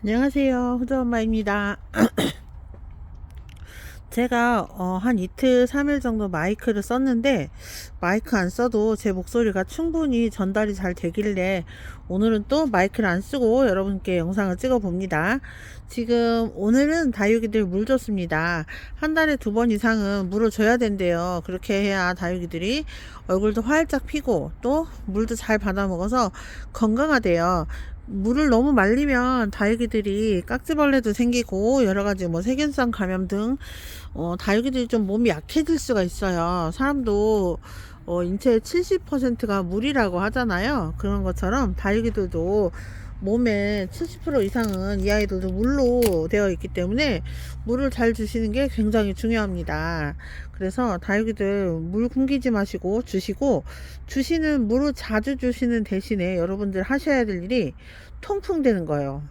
안녕하세요. 호주엄마입니다. 제가 한 이틀 3일 정도 마이크를 썼는데 마이크 안 써도 제 목소리가 충분히 전달이 잘 되길래 오늘은 또 마이크를 안 쓰고 여러분께 영상을 찍어 봅니다. 지금 오늘은 다육이들 물 줬습니다. 한 달에 2번 이상은 물을 줘야 된대요. 그렇게 해야 다육이들이 얼굴도 활짝 피고 또 물도 잘 받아 먹어서 건강하대요. 물을 너무 말리면 다육이들이 깍지벌레도 생기고 여러가지 세균성 감염 등 다육이들이 좀 몸이 약해질 수가 있어요. 사람도 인체의 70%가 물이라고 하잖아요. 그런 것처럼 다육이들도 몸의 70% 이상은 이 아이들도 물로 되어 있기 때문에 물을 잘 주시는 게 굉장히 중요합니다. 그래서 다육이들 물 굶기지 마시고 주시고, 주시는 물을 자주 주시는 대신에 여러분들 하셔야 될 일이 통풍 되는 거예요.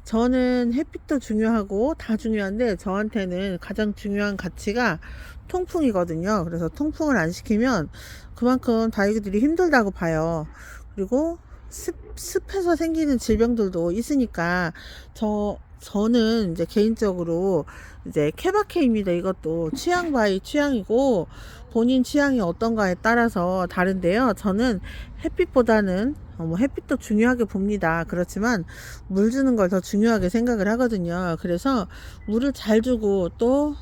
저는 햇빛도 중요하고 다 중요한데 저한테는 가장 중요한 가치가 통풍이거든요. 그래서 통풍을 안 시키면 그만큼 다육이들이 힘들다고 봐요. 그리고 습해서 생기는 질병들도 있으니까 저는 이제 개인적으로 이제 케바케입니다. 이것도 취향 바이 취향이고 본인 취향이 어떤가에 따라서 다른데요. 저는 햇빛보다는 햇빛도 중요하게 봅니다. 그렇지만 물 주는 걸 더 중요하게 생각을 하거든요. 그래서 물을 잘 주고 또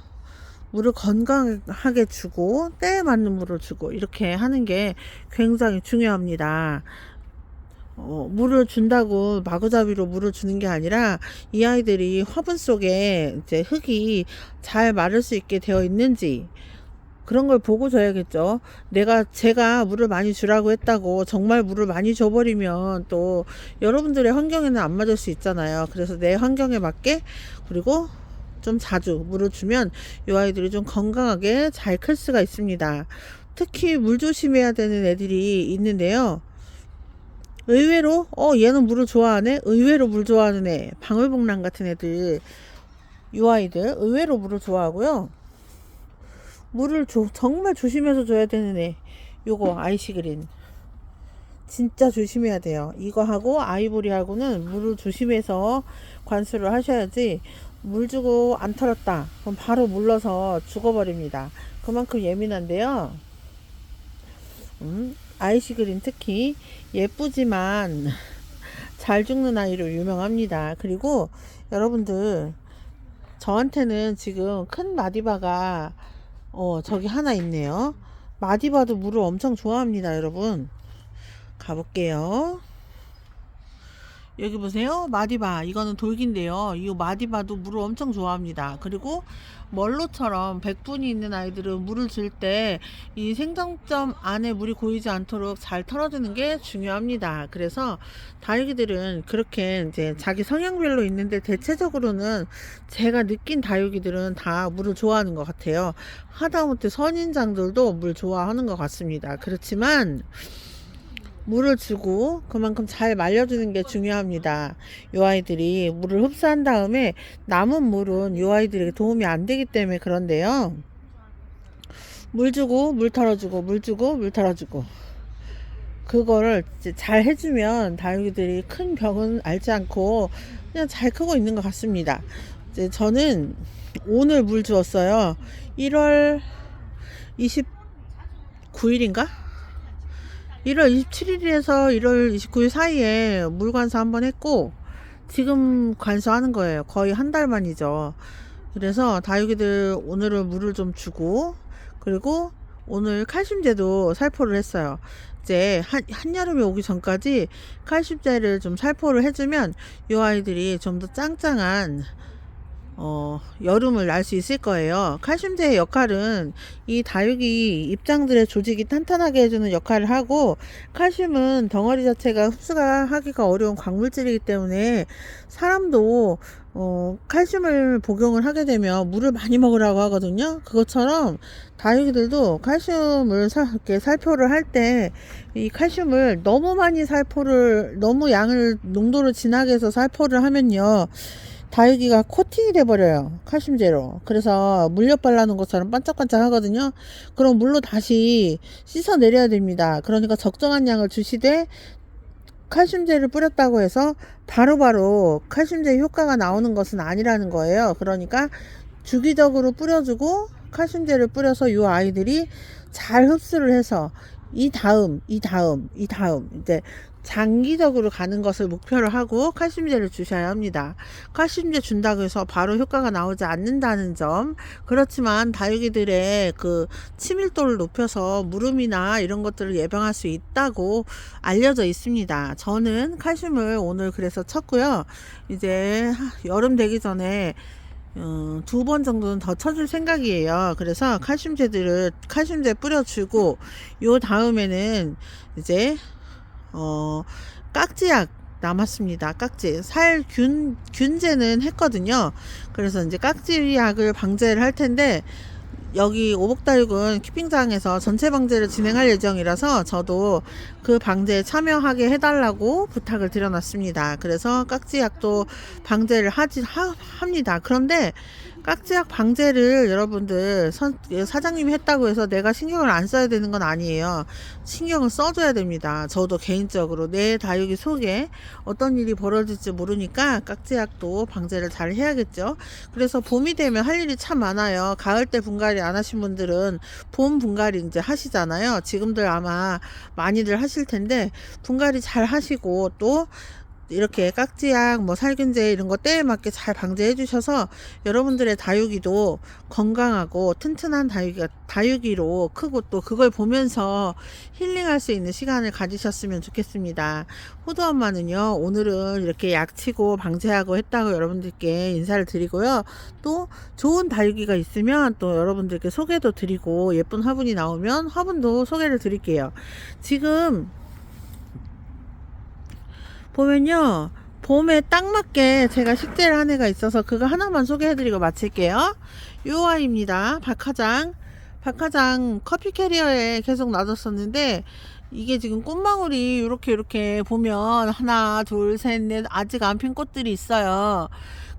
물을 건강하게 주고 때에 맞는 물을 주고 이렇게 하는 게 굉장히 중요합니다. 물을 준다고 마구잡이로 물을 주는 게 아니라 이 아이들이 화분 속에 이제 흙이 잘 마를 수 있게 되어 있는지 그런 걸 보고 줘야겠죠. 제가 물을 많이 주라고 했다고 정말 물을 많이 줘버리면 또 여러분들의 환경에는 안 맞을 수 있잖아요. 그래서 내 환경에 맞게 그리고 좀 자주 물을 주면 이 아이들이 좀 건강하게 잘 클 수가 있습니다. 특히 물 조심해야 되는 애들이 있는데요. 의외로 얘는 물을 좋아하네. 의외로 물 좋아하는 애, 방울복랑 같은 애들, 이 아이들 의외로 물을 좋아하고요. 물을 정말 조심해서 줘야 되는 애, 요거 아이시그린 진짜 조심해야 돼요. 이거하고 아이보리하고는 물을 조심해서 관수를 하셔야지. 물 주고 안 털었다 그럼 바로 물러서 죽어버립니다. 그만큼 예민한데요. 아이시그린 특히 예쁘지만 잘 죽는 아이로 유명합니다. 그리고 여러분들, 저한테는 지금 큰 마디바가 저기 하나 있네요. 마디바도 물을 엄청 좋아합니다. 여러분 가볼게요. 여기 보세요. 마디바. 이거는 돌기인데요. 이 마디바도 물을 엄청 좋아합니다. 그리고 멀로처럼 백분이 있는 아이들은 물을 줄 때 이 생장점 안에 물이 고이지 않도록 잘 털어주는 게 중요합니다. 그래서 다육이들은 그렇게 이제 자기 성향별로 있는데 대체적으로는 제가 느낀 다육이들은 다 물을 좋아하는 것 같아요. 하다못해 선인장들도 물 좋아하는 것 같습니다. 그렇지만 물을 주고 그만큼 잘 말려주는 게 중요합니다. 요 아이들이 물을 흡수한 다음에 남은 물은 요 아이들에게 도움이 안 되기 때문에 그런데요. 물 주고 물 털어주고 물 주고 물 털어주고 그거를 잘 해주면 다육이들이 큰 병은 앓지 않고 그냥 잘 크고 있는 것 같습니다. 이제 저는 오늘 물 주었어요. 1월 29일인가? 1월 27일에서 1월 29일 사이에 물 관수 한번 했고 지금 관수하는 거예요. 거의 한 달 만이죠. 그래서 다육이들 오늘은 물을 좀 주고 그리고 오늘 칼슘제도 살포를 했어요. 이제 한여름이 오기 전까지 칼슘제를 좀 살포를 해주면 이 아이들이 좀 더 짱짱한 여름을 날 수 있을 거예요. 칼슘제의 역할은 이 다육이 입장들의 조직이 탄탄하게 해주는 역할을 하고, 칼슘은 덩어리 자체가 흡수가 하기가 어려운 광물질이기 때문에 사람도 칼슘을 복용을 하게 되면 물을 많이 먹으라고 하거든요. 그것처럼 다육이들도 칼슘을 이렇게 살포를 할 때 이 칼슘을 너무 많이 너무 양을 농도를 진하게 해서 살포를 하면요, 다육이가 코팅이 돼버려요. 칼슘제로. 그래서 물엿 발라놓은 것처럼 반짝반짝 하거든요. 그럼 물로 다시 씻어 내려야 됩니다. 그러니까 적정한 양을 주시되 칼슘제를 뿌렸다고 해서 바로바로 칼슘제 효과가 나오는 것은 아니라는 거예요. 그러니까 주기적으로 뿌려주고 칼슘제를 뿌려서 이 아이들이 잘 흡수를 해서 이 다음 이제 장기적으로 가는 것을 목표로 하고 칼슘제를 주셔야 합니다. 칼슘제 준다고 해서 바로 효과가 나오지 않는다는 점. 그렇지만 다육이들의 그 치밀도를 높여서 무름이나 이런 것들을 예방할 수 있다고 알려져 있습니다. 저는 칼슘을 오늘 그래서 쳤고요. 이제 여름 되기 전에 2번 정도는 더 쳐줄 생각이에요. 그래서 칼슘제 뿌려주고 요 다음에는 이제 깍지약 남았습니다. 깍지 균제는 했거든요. 그래서 이제 깍지약을 방제를 할 텐데, 여기 오복다육은 키핑장에서 전체 방제를 진행할 예정이라서 저도 그 방제에 참여하게 해달라고 부탁을 드려놨습니다. 그래서 깍지약도 방제를 합니다. 그런데 깍지약 방제를 여러분들 사장님이 했다고 해서 내가 신경을 안 써야 되는 건 아니에요. 신경을 써줘야 됩니다. 저도 개인적으로 내 다육이 속에 어떤 일이 벌어질지 모르니까 깍지약도 방제를 잘 해야겠죠. 그래서 봄이 되면 할 일이 참 많아요. 가을 때 분갈이 안 하신 분들은 봄 분갈이 이제 하시잖아요. 지금들 아마 많이들 하실 텐데 분갈이 잘 하시고 또 이렇게 깍지약 살균제 이런 거 때에 맞게 잘 방제해 주셔서 여러분들의 다육이도 건강하고 튼튼한 다육이로 크고 또 그걸 보면서 힐링할 수 있는 시간을 가지셨으면 좋겠습니다. 호두 엄마는요, 오늘은 이렇게 약치고 방제하고 했다고 여러분들께 인사를 드리고요. 또 좋은 다육이가 있으면 또 여러분들께 소개도 드리고 예쁜 화분이 나오면 화분도 소개를 드릴게요. 지금 보면요, 봄에 딱 맞게 제가 식재를 한 애가 있어서 그거 하나만 소개해드리고 마칠게요. 요 아이입니다. 박하장 커피 캐리어에 계속 놔뒀었는데 이게 지금 꽃망울이 이렇게 보면 하나 둘 셋 넷 아직 안 핀 꽃들이 있어요.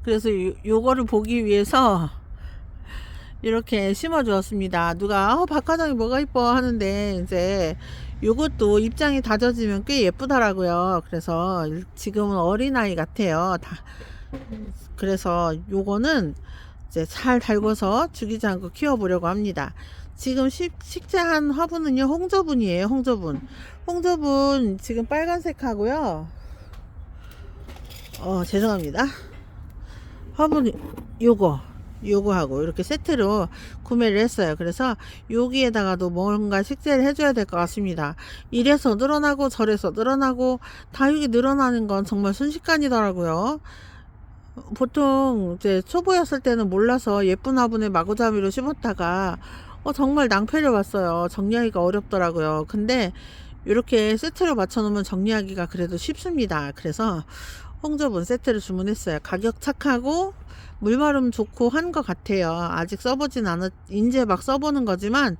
그래서 요거를 보기 위해서 이렇게 심어 주었습니다. 누가 박하장이 뭐가 이뻐 하는데 이제 요것도 입장이 다져지면 꽤 예쁘더라고요. 그래서 지금은 어린아이 같아요. 그래서 요거는 이제 잘 달궈서 죽이지 않고 키워보려고 합니다. 지금 식재한 화분은요, 홍저분이에요. 홍저분 지금 빨간색 하고요. 죄송합니다. 화분 요거하고 이렇게 세트로 구매를 했어요. 그래서 여기에다가도 뭔가 식재를 해줘야 될 것 같습니다. 이래서 늘어나고 저래서 늘어나고 다육이 늘어나는 건 정말 순식간이더라고요. 보통 이제 초보였을 때는 몰라서 예쁜 화분에 마구잡이로 심었다가 정말 낭패를 봤어요. 정리하기가 어렵더라고요. 근데 이렇게 세트로 맞춰 놓으면 정리하기가 그래도 쉽습니다. 그래서 홍저분 세트를 주문했어요. 가격 착하고 물마름 좋고 한 것 같아요. 아직 써보진 이제 막 써보는 거지만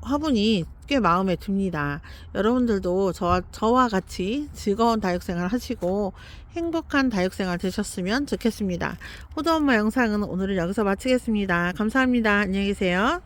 화분이 꽤 마음에 듭니다. 여러분들도 저와 같이 즐거운 다육생활 하시고 행복한 다육생활 되셨으면 좋겠습니다. 호두엄마 영상은 오늘은 여기서 마치겠습니다. 감사합니다. 안녕히 계세요.